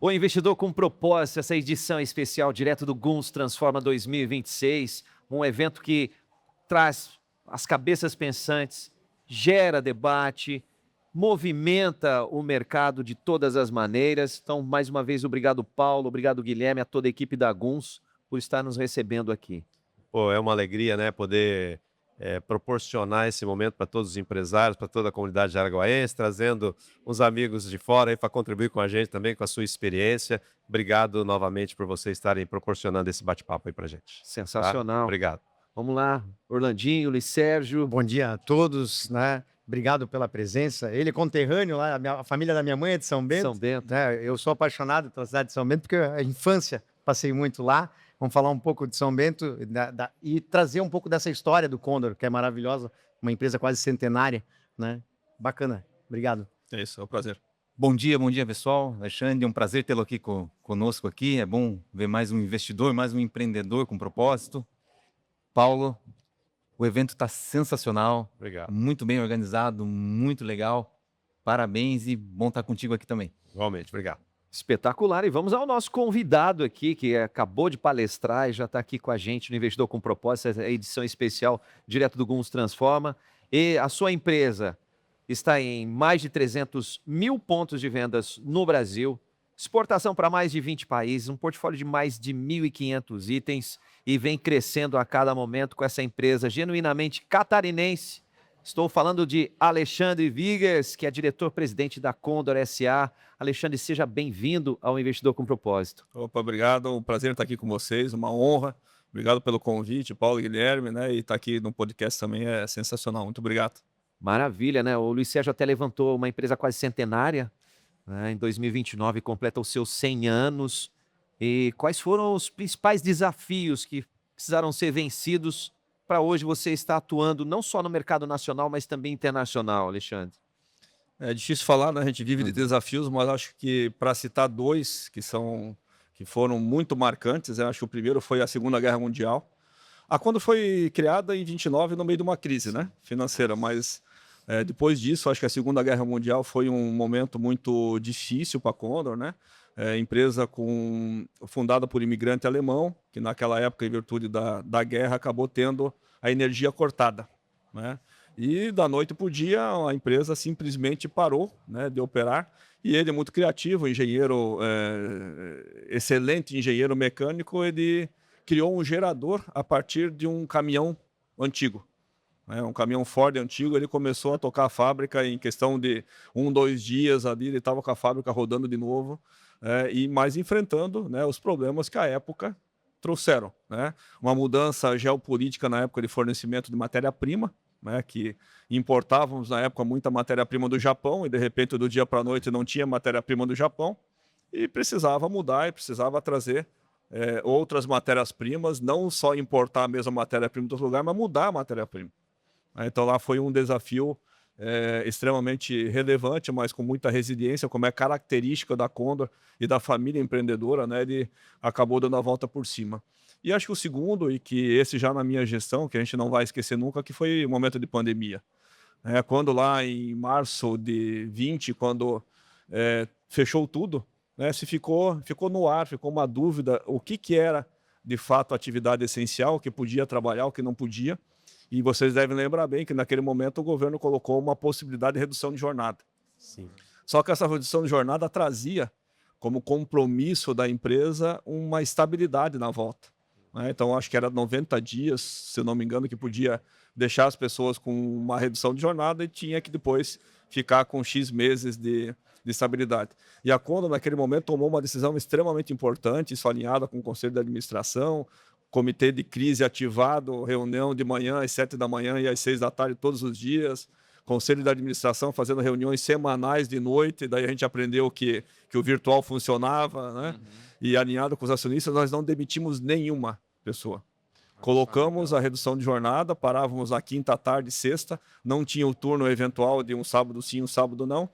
O Investidor com Propósito, essa edição especial direto do Guns Transforma 2026, um evento que traz as cabeças pensantes, gera debate, movimenta o mercado de todas as maneiras. Então, mais uma vez, obrigado, Paulo, obrigado, Guilherme, a toda a equipe da Guns por estar nos recebendo aqui. Pô, é uma alegria, né, poder proporcionar esse momento para todos os empresários, para toda a comunidade araguaense, trazendo uns amigos de fora aí para contribuir com a gente também, com a sua experiência. Obrigado novamente por vocês estarem proporcionando esse bate-papo aí para gente. Tá? Sensacional. Obrigado. Vamos lá, Orlandinho, Luiz Sérgio. Bom dia a todos, né? Obrigado pela presença. Ele é conterrâneo lá, a família da minha mãe é de São Bento. São Bento. Né? Eu sou apaixonado pela cidade de São Bento, porque a infância passei muito lá. Vamos falar um pouco de São Bento e trazer um pouco dessa história do Condor, que é maravilhosa, uma empresa quase centenária, né? Bacana. Obrigado. É isso, é um prazer. Bom dia pessoal. Alexandre, é um prazer tê-lo aqui conosco aqui. É bom ver mais um investidor, mais um empreendedor com propósito. Paulo, o evento está sensacional. Obrigado. Muito bem organizado, muito legal. Parabéns e bom estar contigo aqui também. Igualmente, obrigado. Espetacular. E vamos ao nosso convidado aqui, que acabou de palestrar e já está aqui com a gente no Investidor com Propósito, essa edição especial direto do Guns Transforma. E a sua empresa está em mais de 300 mil pontos de vendas no Brasil, exportação para mais de 20 países, um portfólio de mais de 1.500 itens e vem crescendo a cada momento com essa empresa genuinamente catarinense. Estou falando de Alexandre Vigas, que é diretor-presidente da Condor SA. Alexandre, seja bem-vindo ao Investidor com Propósito. Opa, obrigado. Um prazer estar aqui com vocês, uma honra. Obrigado pelo convite, Paulo e Guilherme, né? E estar aqui no podcast também é sensacional. Muito obrigado. Maravilha, né? O Luiz Sérgio até levantou uma empresa quase centenária, né? Em 2029 completa os seus 100 anos. E quais foram os principais desafios que precisaram ser vencidos para hoje você estar atuando não só no mercado nacional, mas também internacional, Alexandre? É difícil falar, né? A gente vive de desafios, mas acho que para citar dois que foram muito marcantes, eu acho que o primeiro foi a Segunda Guerra Mundial. A Condor foi criada em 29 no meio de uma crise, né, financeira, mas depois disso, acho que a Segunda Guerra Mundial foi um momento muito difícil para a Condor, né? Empresa fundada por imigrante alemão, que naquela época, em virtude da guerra, acabou tendo a energia cortada, né? E da noite para o dia, a empresa simplesmente parou, né, de operar. E ele, muito criativo, engenheiro, excelente engenheiro mecânico, ele criou um gerador a partir de um caminhão antigo. Um caminhão Ford antigo, ele começou a tocar a fábrica em questão de 2 dias ali, ele estava com a fábrica rodando de novo, e mais enfrentando, né, os problemas que a época trouxeram, né? Uma mudança geopolítica na época de fornecimento de matéria-prima, né, que importávamos na época muita matéria-prima do Japão e de repente do dia para a noite não tinha matéria-prima do Japão e precisava mudar e precisava trazer outras matérias-primas, não só importar a mesma matéria-prima de outro lugar, mas mudar a matéria-prima. Então lá foi um desafio extremamente relevante, mas com muita resiliência, como é característica da Condor e da família empreendedora, né? Ele acabou dando a volta por cima. E acho que o segundo, e que esse já na minha gestão, que a gente não vai esquecer nunca, que foi o momento de pandemia. Quando lá em março de 20, quando fechou tudo, né, ficou no ar, ficou uma dúvida o que era de fato atividade essencial, o que podia trabalhar, o que não podia. E vocês devem lembrar bem que naquele momento o governo colocou uma possibilidade de redução de jornada. Sim. Só que essa redução de jornada trazia como compromisso da empresa uma estabilidade na volta. Então, acho que era 90 dias, se eu não me engano, que podia deixar as pessoas com uma redução de jornada e tinha que depois ficar com X meses de estabilidade. E a Condor, naquele momento, tomou uma decisão extremamente importante, isso alinhada com o Conselho de Administração, comitê de crise ativado, reunião de manhã às 7 da manhã e às 6 da tarde todos os dias, Conselho de Administração fazendo reuniões semanais de noite, daí a gente aprendeu que o virtual funcionava, né? Uhum. E alinhado com os acionistas, nós não demitimos nenhuma pessoa. Colocamos a redução de jornada, parávamos na quinta, tarde, sexta, não tinha o turno eventual de um sábado sim, um sábado não.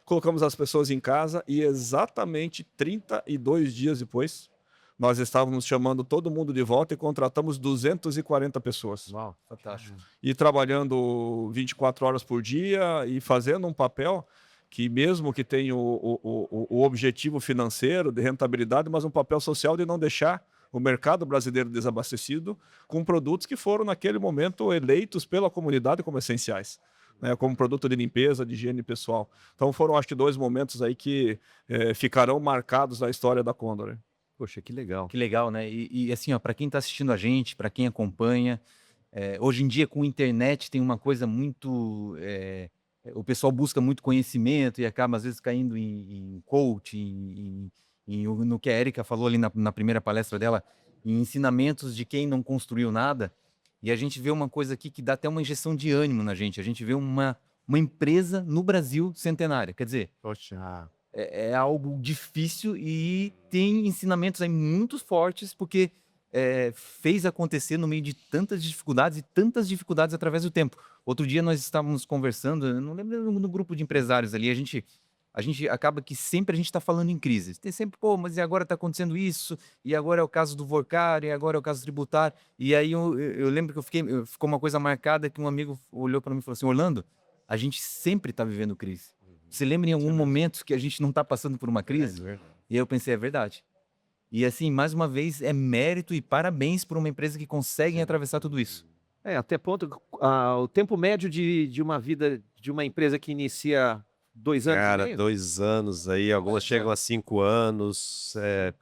Colocamos as pessoas em casa e exatamente 32 dias depois, nós estávamos chamando todo mundo de volta e contratamos 240 pessoas. Uau, fantástico. E trabalhando 24 horas por dia e fazendo um papel que mesmo que tenha o objetivo financeiro de rentabilidade, mas um papel social de não deixar o mercado brasileiro desabastecido com produtos que foram, naquele momento, eleitos pela comunidade como essenciais, né, como produto de limpeza, de higiene pessoal. Então foram, acho que, 2 momentos aí que ficarão marcados na história da Condor. Poxa, que legal. Que legal, né? Assim, ó, para quem está assistindo a gente, para quem acompanha, hoje em dia com a internet tem uma coisa muito... o pessoal busca muito conhecimento e acaba, às vezes, caindo em coach, no que a Érica falou ali na primeira palestra dela, em ensinamentos de quem não construiu nada. E a gente vê uma coisa aqui que dá até uma injeção de ânimo na gente. A gente vê uma empresa no Brasil centenária. Quer dizer, Poxa, é algo difícil e tem ensinamentos aí muito fortes, porque fez acontecer no meio de tantas dificuldades através do tempo. Outro dia nós estávamos conversando, eu não lembro, no grupo de empresários ali, a gente acaba que sempre a gente está falando em crise. Tem sempre, pô, mas e agora está acontecendo isso, e agora é o caso do Vorcar, e agora é o caso tributário. E aí eu lembro que ficou uma coisa marcada que um amigo olhou para mim e falou assim: Orlando, a gente sempre está vivendo crise. Você lembra em algum momento que a gente não está passando por uma crise? E aí eu pensei, é verdade. E assim, mais uma vez, é mérito e parabéns por uma empresa que consegue atravessar tudo isso. Até ponto, o tempo médio de uma vida de uma empresa que inicia 2 anos e Cara, meio? 2 anos aí, algumas chegam a 5 anos.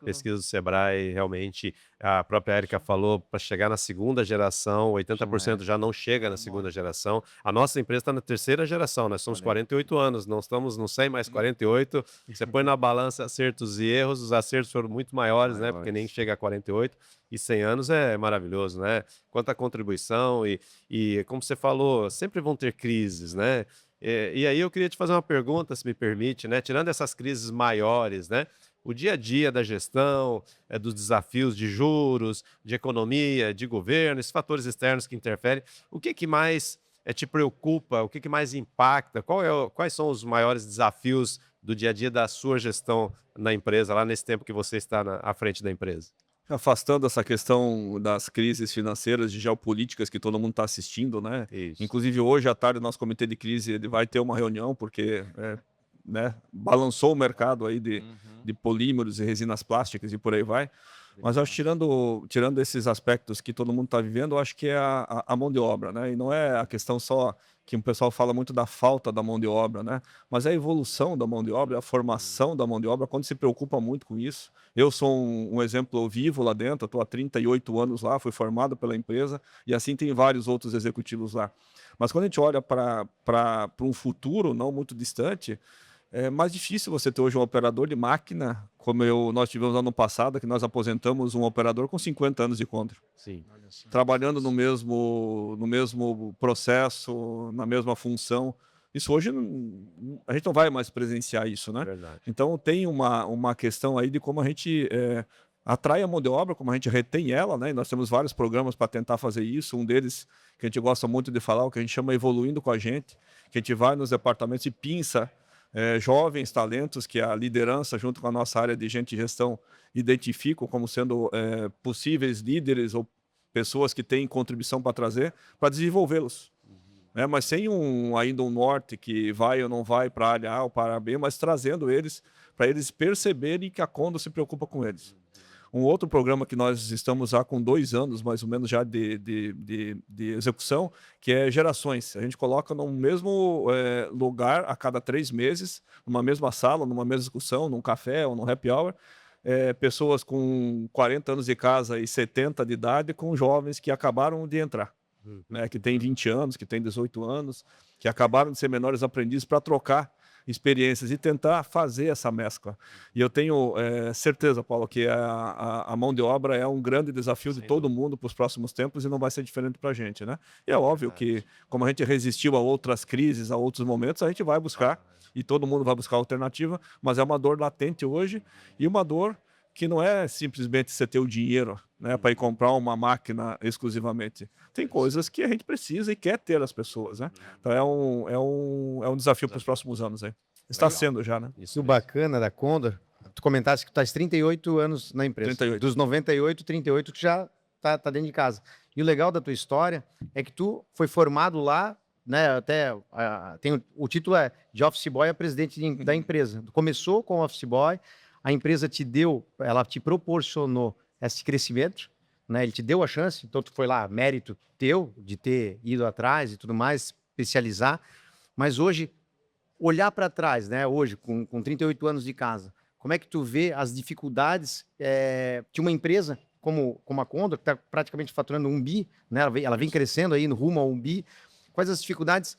Pesquisa do Sebrae, realmente, a própria Érica falou, para chegar na segunda geração, 80% já não chega na segunda geração. A nossa empresa está na 3ª geração, nós somos 48 anos, não estamos no 100, mais 48. Você põe na balança acertos e erros, os acertos foram muito maiores, né? Porque nem chega a 48. E 100 anos é maravilhoso, né? Quanta contribuição e como você falou, sempre vão ter crises, né? E aí eu queria te fazer uma pergunta, se me permite, né? Tirando essas crises maiores, né? O dia a dia da gestão, dos desafios de juros, de economia, de governo, esses fatores externos que interferem, o que mais te preocupa, o que mais impacta? Quais são os maiores desafios do dia a dia da sua gestão na empresa, lá nesse tempo que você está à frente da empresa? Afastando essa questão das crises financeiras, de geopolíticas que todo mundo está assistindo, né? Isso. Inclusive hoje à tarde o nosso comitê de crise ele vai ter uma reunião porque né, balançou o mercado aí de polímeros e resinas plásticas e por aí vai. Mas eu acho que tirando esses aspectos que todo mundo está vivendo, eu acho que é a mão de obra, né? E não é a questão só que o pessoal fala muito da falta da mão de obra, né? Mas é a evolução da mão de obra, a formação da mão de obra, quando se preocupa muito com isso. Eu sou um exemplo vivo lá dentro, estou há 38 anos lá, fui formado pela empresa e assim tem vários outros executivos lá. Mas quando a gente olha para um futuro não muito distante, é mais difícil você ter hoje um operador de máquina, como nós tivemos ano passado, que nós aposentamos um operador com 50 anos de Condor. Sim. Trabalhando no mesmo processo, na mesma função. Isso hoje, a gente não vai mais presenciar isso, né? Verdade. Então tem uma questão aí de como a gente atrai a mão de obra, como a gente retém ela, né? E nós temos vários programas para tentar fazer isso. Um deles, que a gente gosta muito de falar, o que a gente chama Evoluindo com a Gente, que a gente vai nos departamentos e pinça jovens talentos que a liderança, junto com a nossa área de gente e gestão, identificam como sendo possíveis líderes ou pessoas que têm contribuição para trazer, para desenvolvê-los. Mas sem ainda um norte que vai ou não vai para a área A ou para a B, mas trazendo eles, para eles perceberem que a Condor se preocupa com eles. Um outro programa que nós estamos já com 2 anos, mais ou menos, já de execução, que é gerações. A gente coloca no mesmo lugar a cada 3 meses, numa mesma sala, numa mesma discussão, num café ou num happy hour, pessoas com 40 anos de casa e 70 de idade com jovens que acabaram de entrar. Né, que tem 20 anos, que tem 18 anos, que acabaram de ser menores aprendizes para trocar experiências e tentar fazer essa mescla. E eu tenho certeza, Paulo, que a mão de obra é um grande desafio de todo mundo para os próximos tempos e não vai ser diferente para a gente, né? E é óbvio que, como a gente resistiu a outras crises, a outros momentos, a gente vai buscar, e todo mundo vai buscar alternativa, mas é uma dor latente hoje e uma dor que não é simplesmente você ter o dinheiro, né, para ir comprar uma máquina exclusivamente. Tem coisas que a gente precisa e quer ter as pessoas, né? Então é um desafio para os próximos anos aí. Está sendo já, né? Isso bacana da Condor, tu comentaste que tu estás 38 anos na empresa. 38. Dos 98, 38 que já tá dentro de casa. E o legal da tua história é que tu foi formado lá né, até tem o título é de office boy a presidente da empresa. Começou com office boy, a empresa ela te proporcionou esse crescimento, né? Ele te deu a chance, então tu foi lá, mérito teu de ter ido atrás e tudo mais, especializar. Mas hoje, olhar para trás, né? Hoje, com 38 anos de casa, como é que tu vê as dificuldades de uma empresa como a Condor, que está praticamente faturando 1 bi, né? Ela vem crescendo aí no rumo a 1 bi. Quais as dificuldades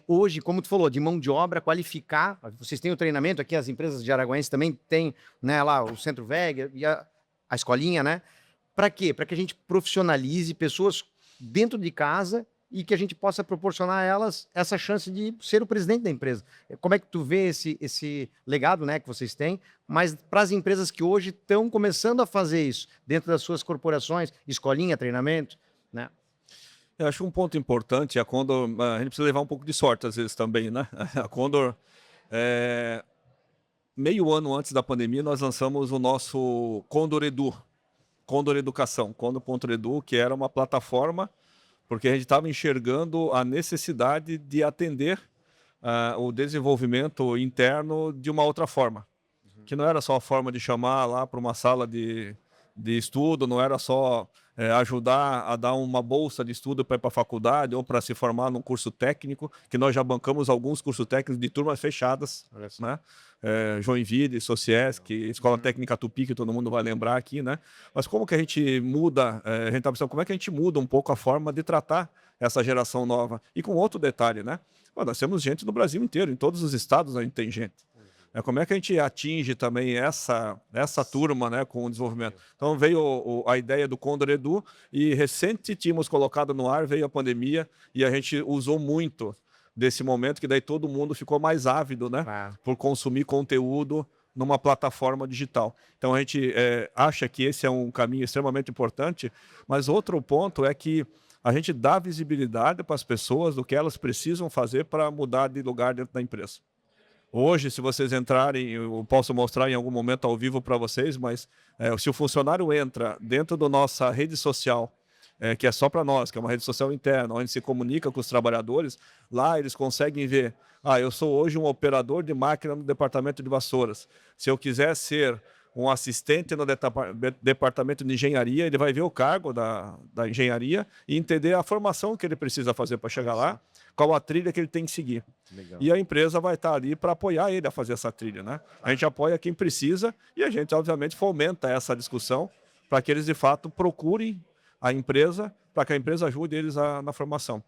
hoje, como tu falou, de mão de obra, qualificar? Vocês têm o treinamento aqui, as empresas de Araguaense também têm, né, lá o Centro VEG e a escolinha, né? Para quê? Para que a gente profissionalize pessoas dentro de casa e que a gente possa proporcionar a elas essa chance de ser o presidente da empresa. Como é que tu vê esse legado, né, que vocês têm, mas para as empresas que hoje estão começando a fazer isso dentro das suas corporações, escolinha, treinamento, né? Eu acho um ponto importante, a Condor, a gente precisa levar um pouco de sorte às vezes também, né? A Condor, meio ano antes da pandemia, nós lançamos o nosso Condor Edu, Condor Educação, Condor.edu, que era uma plataforma, porque a gente estava enxergando a necessidade de atender o desenvolvimento interno de uma outra forma, que não era só a forma de chamar lá para uma sala de estudo, não era só ajudar a dar uma bolsa de estudo para ir para a faculdade ou para se formar num curso técnico, que nós já bancamos alguns cursos técnicos de turmas fechadas, né? Joinville, Sociesc, Escola Técnica Tupi, que todo mundo vai lembrar aqui, né? Mas como que a gente muda, a gente tá pensando, como é que a gente muda um pouco a forma de tratar essa geração nova? E com outro detalhe, né? Nós temos gente no Brasil inteiro, em todos os estados a gente tem gente. Como é que a gente atinge também essa turma, né, com o desenvolvimento? Então veio a ideia do Condor Edu e recente tínhamos colocado no ar, veio a pandemia e a gente usou muito desse momento que daí todo mundo ficou mais ávido, né, por consumir conteúdo numa plataforma digital. Então a gente acha que esse é um caminho extremamente importante, mas outro ponto é que a gente dá visibilidade para as pessoas do que elas precisam fazer para mudar de lugar dentro da empresa. Hoje, se vocês entrarem, eu posso mostrar em algum momento ao vivo para vocês, mas se o funcionário entra dentro da nossa rede social, que é só para nós, que é uma rede social interna, onde se comunica com os trabalhadores, lá eles conseguem ver, eu sou hoje um operador de máquina no departamento de vassouras. Se eu quiser ser um assistente no departamento de engenharia, ele vai ver o cargo da engenharia e entender a formação que ele precisa fazer para chegar lá, qual a trilha que ele tem que seguir. Legal. E a empresa vai estar ali para apoiar ele a fazer essa trilha, né? A gente apoia quem precisa e a gente, obviamente, fomenta essa discussão para que eles, de fato, procurem a empresa, para que a empresa ajude eles na formação.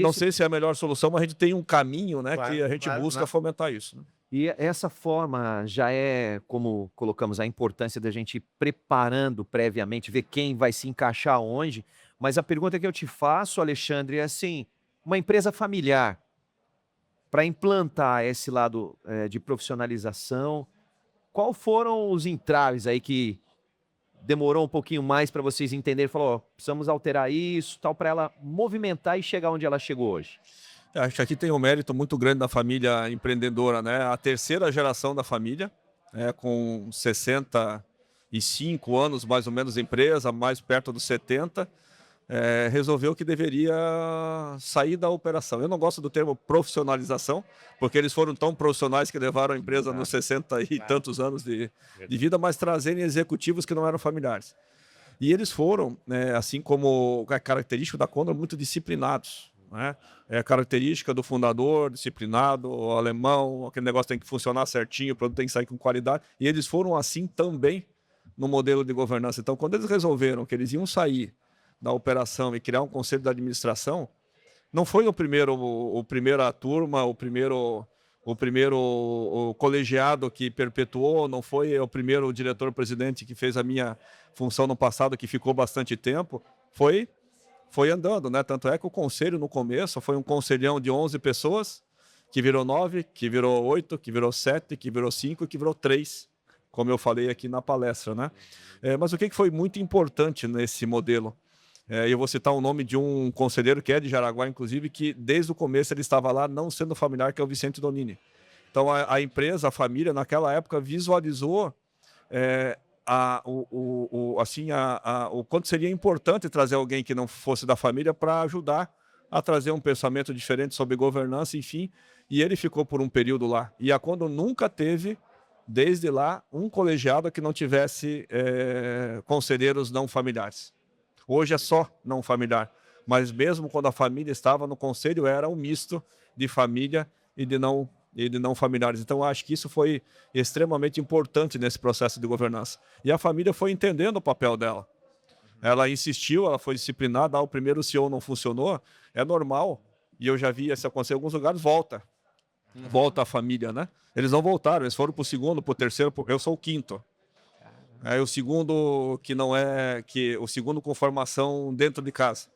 Não sei se é a melhor solução, mas a gente tem um caminho, né, que a gente busca fomentar isso. Né? E essa forma já é, como colocamos, a importância da gente ir preparando previamente, ver quem vai se encaixar onde. Mas a pergunta que eu te faço, Alexandre, é assim, uma empresa familiar, para implantar esse lado de profissionalização, qual foram os entraves aí que demorou um pouquinho mais para vocês entenderem? Falou, precisamos alterar isso, tal, para ela movimentar e chegar onde ela chegou hoje. Acho que aqui tem um mérito muito grande da família empreendedora, né? A terceira geração da família, com 65 anos mais ou menos de empresa, mais perto dos 70, resolveu que deveria sair da operação. Eu não gosto do termo profissionalização, porque eles foram tão profissionais que levaram a empresa nos 60 e tantos anos de vida, mas trazerem executivos que não eram familiares. E eles foram, assim como a característica da Condor, muito disciplinados. Né? É a característica do fundador, disciplinado, o alemão, aquele negócio tem que funcionar certinho, o produto tem que sair com qualidade. E eles foram assim também no modelo de governança. Então, quando eles resolveram que eles iam sair da operação e criar um conselho de administração, não foi a primeira turma, o primeiro colegiado que perpetuou, não foi o primeiro diretor-presidente que fez a minha função no passado, que ficou bastante tempo, foi andando, né? Tanto é que o conselho no começo foi um conselhão de 11 pessoas, que virou 9, que virou 8, que virou 7, que virou 5 e que virou 3, como eu falei aqui na palestra, né? Mas o que foi muito importante nesse modelo? Eu vou citar o nome de um conselheiro que é de Jaraguá, inclusive, que desde o começo ele estava lá não sendo familiar, que é o Vicente Donini. Então a empresa, a família, naquela época visualizou o quanto seria importante trazer alguém que não fosse da família para ajudar a trazer um pensamento diferente sobre governança, enfim, e ele ficou por um período lá. E a Condor nunca teve, desde lá, um colegiado que não tivesse conselheiros não familiares. Hoje é só não familiar, mas mesmo quando a família estava no conselho, era um misto de família e de não familiares. Então, acho que isso foi extremamente importante nesse processo de governança. E a família foi entendendo o papel dela. Ela insistiu, ela foi disciplinada, o primeiro CEO não funcionou, é normal, e eu já vi isso acontecer em alguns lugares, volta a família, né? Eles não voltaram, eles foram para o segundo, para o terceiro, eu sou o quinto. O segundo que não é, o segundo com formação dentro de casa.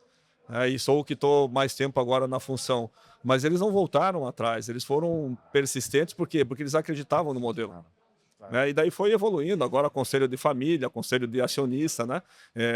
E sou o que estou mais tempo agora na função. Mas eles não voltaram atrás, eles foram persistentes, por quê? Porque eles acreditavam no modelo. E daí foi evoluindo, agora conselho de família, conselho de acionista, né?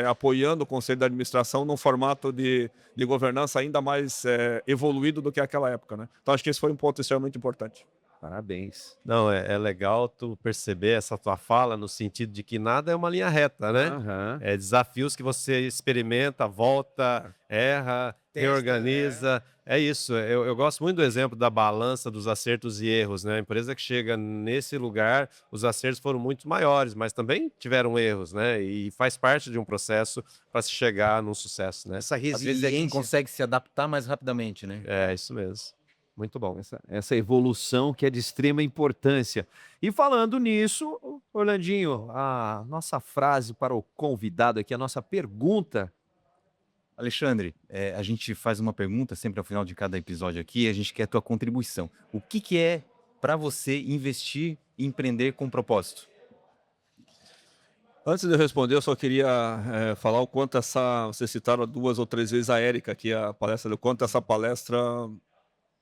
Apoiando o conselho de administração num formato de governança ainda mais evoluído do que aquela época, né? Então acho que esse foi um ponto extremamente importante. Parabéns. Não, é legal tu perceber essa tua fala no sentido de que nada é uma linha reta, né? Aham. É desafios que você experimenta, volta, erra, reorganiza. É isso. Eu gosto muito do exemplo da balança dos acertos e erros, né? A empresa que chega nesse lugar, os acertos foram muito maiores, mas também tiveram erros, né? E faz parte de um processo para se chegar num sucesso, né? Essa Às vezes é quem resiliência. consegue se adaptar mais rapidamente, né? É isso mesmo. Muito bom. Essa evolução que é de extrema importância. E falando nisso, Orlandinho, a nossa frase para o convidado aqui, a nossa pergunta. Alexandre, a gente faz uma pergunta sempre ao final de cada episódio aqui, a gente quer a tua contribuição. O que é para você investir e empreender com propósito? Antes de eu responder, eu só queria falar o quanto vocês citaram 2 ou 3 vezes a Érica aqui, a palestra, o quanto essa palestra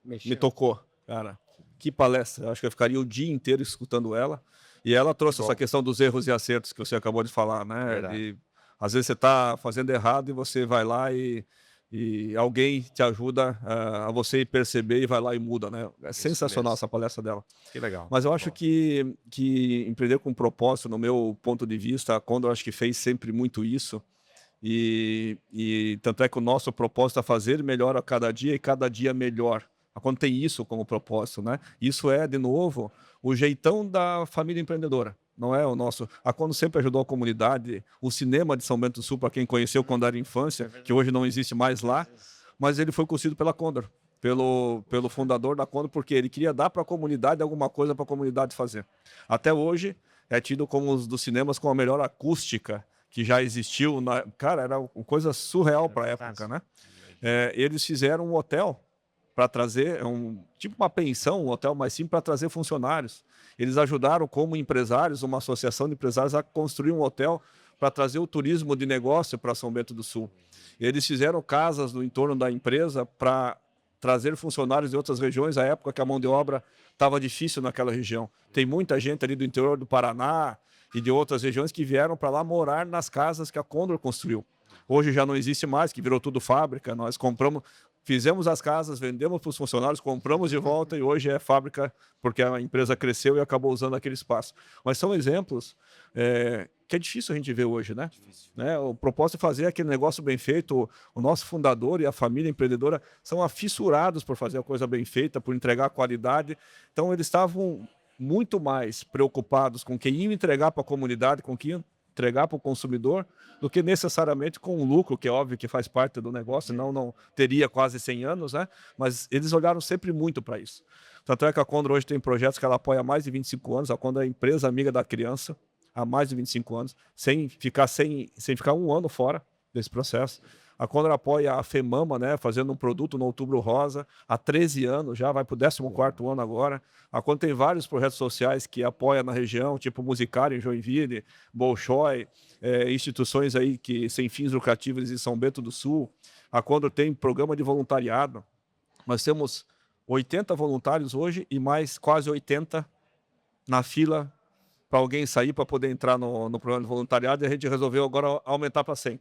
me tocou, cara. Que palestra, eu acho que eu ficaria o dia inteiro escutando ela. E ela trouxe essa questão dos erros e acertos que você acabou de falar, né? Às vezes você está fazendo errado e você vai lá e alguém te ajuda a você perceber e vai lá e muda, né? É sensacional mesmo. essa palestra dela. Que legal. Mas eu acho que empreender com propósito, no meu ponto de vista, a Condor acho que fez sempre muito isso. E tanto é que o nosso propósito é fazer melhor a cada dia e cada dia melhor. A Condor tem isso como propósito, né? Isso é, de novo, o jeitão da família empreendedora. Não é o nosso. A Condor sempre ajudou a comunidade. O cinema de São Bento do Sul, para quem conheceu quando era infância, que hoje não existe mais lá, mas ele foi construído pela Condor, pelo fundador da Condor, porque ele queria dar para a comunidade alguma coisa para a comunidade fazer. Até hoje é tido como um dos cinemas com a melhor acústica que já existiu. Cara, era uma coisa surreal para a época, né? Eles fizeram um hotel para trazer, tipo uma pensão, um hotel mais simples para trazer funcionários. Eles ajudaram como empresários, uma associação de empresários, a construir um hotel para trazer o turismo de negócio para São Bento do Sul. Eles fizeram casas no entorno da empresa para trazer funcionários de outras regiões, à época que a mão de obra estava difícil naquela região. Tem muita gente ali do interior do Paraná e de outras regiões que vieram para lá morar nas casas que a Condor construiu. Hoje já não existe mais, que virou tudo fábrica. Nós compramos, fizemos as casas, vendemos para os funcionários, compramos de volta e hoje é fábrica porque a empresa cresceu e acabou usando aquele espaço. Mas são exemplos que é difícil a gente ver hoje, né? O propósito é fazer aquele negócio bem feito. O nosso fundador e a família empreendedora são afissurados por fazer a coisa bem feita, por entregar qualidade. Então eles estavam muito mais preocupados com quem ia entregar para a comunidade, com quem ia entregar para o consumidor, do que necessariamente com o lucro, que é óbvio que faz parte do negócio, senão não teria quase 100 anos, né? Mas eles olharam sempre muito para isso. Tanto é que a Condor hoje tem projetos que ela apoia há mais de 25 anos, a Condor é a empresa amiga da criança, há mais de 25 anos, sem ficar um ano fora desse processo. A Condor apoia a FEMAMA, né, fazendo um produto no Outubro Rosa, há 13 anos, já vai para o 14º ano agora. A Condor tem vários projetos sociais que apoia na região, tipo Musicário em Joinville, Bolshoi, instituições aí sem fins lucrativos em São Bento do Sul. A Condor tem programa de voluntariado. Nós temos 80 voluntários hoje e mais quase 80 na fila para alguém sair para poder entrar no programa de voluntariado, e a gente resolveu agora aumentar para 100.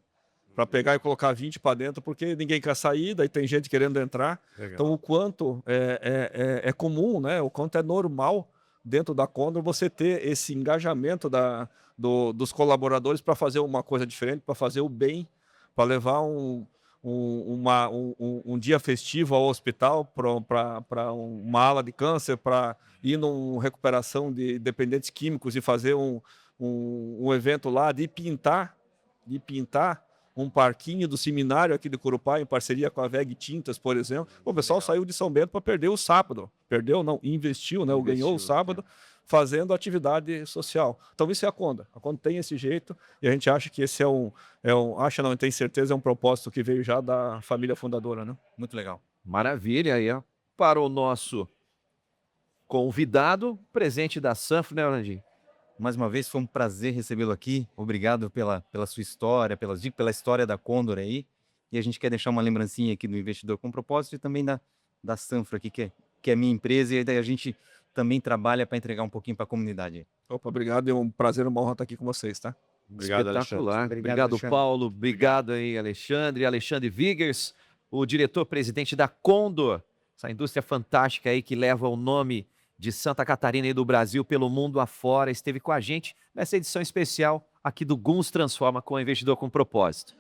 Para pegar e colocar 20 para dentro, porque ninguém quer sair, daí tem gente querendo entrar. Legal. Então, o quanto é comum, né? O quanto é normal dentro da Condor você ter esse engajamento dos colaboradores para fazer uma coisa diferente, para fazer o bem, para levar um dia festivo ao hospital para uma ala de câncer, para ir numa recuperação de dependentes químicos e fazer um evento lá de pintar um parquinho do seminário aqui de Corupá, em parceria com a VEG Tintas, por exemplo. O pessoal saiu de São Bento para perder o sábado. Perdeu, não, investiu, né? Ou ganhou o sábado fazendo atividade social. Então isso é a Conda. A Conda tem esse jeito e a gente acha que esse acha não, tem certeza, é um propósito que veio já da família fundadora, né? Muito legal. Maravilha aí, ó. Para o nosso convidado, presente da Sanfro, né, Orlandinho? Mais uma vez, foi um prazer recebê-lo aqui. Obrigado pela sua história, pelas dicas, pela história da Condor aí. E a gente quer deixar uma lembrancinha aqui do Investidor com Propósito e também da Sanfro aqui, que é a minha empresa, e daí a gente também trabalha para entregar um pouquinho para a comunidade. Opa, obrigado, é um prazer, uma honra estar aqui com vocês, tá? Obrigado, Alexandre. Espetacular. Obrigado, Obrigado, Alexandre. Paulo. Obrigado aí, Alexandre. Alexandre Wiggers, o diretor-presidente da Condor, essa indústria fantástica aí que leva o nome de Santa Catarina e do Brasil pelo mundo afora, esteve com a gente nessa edição especial aqui do Guns Transforma com o Investidor com Propósito.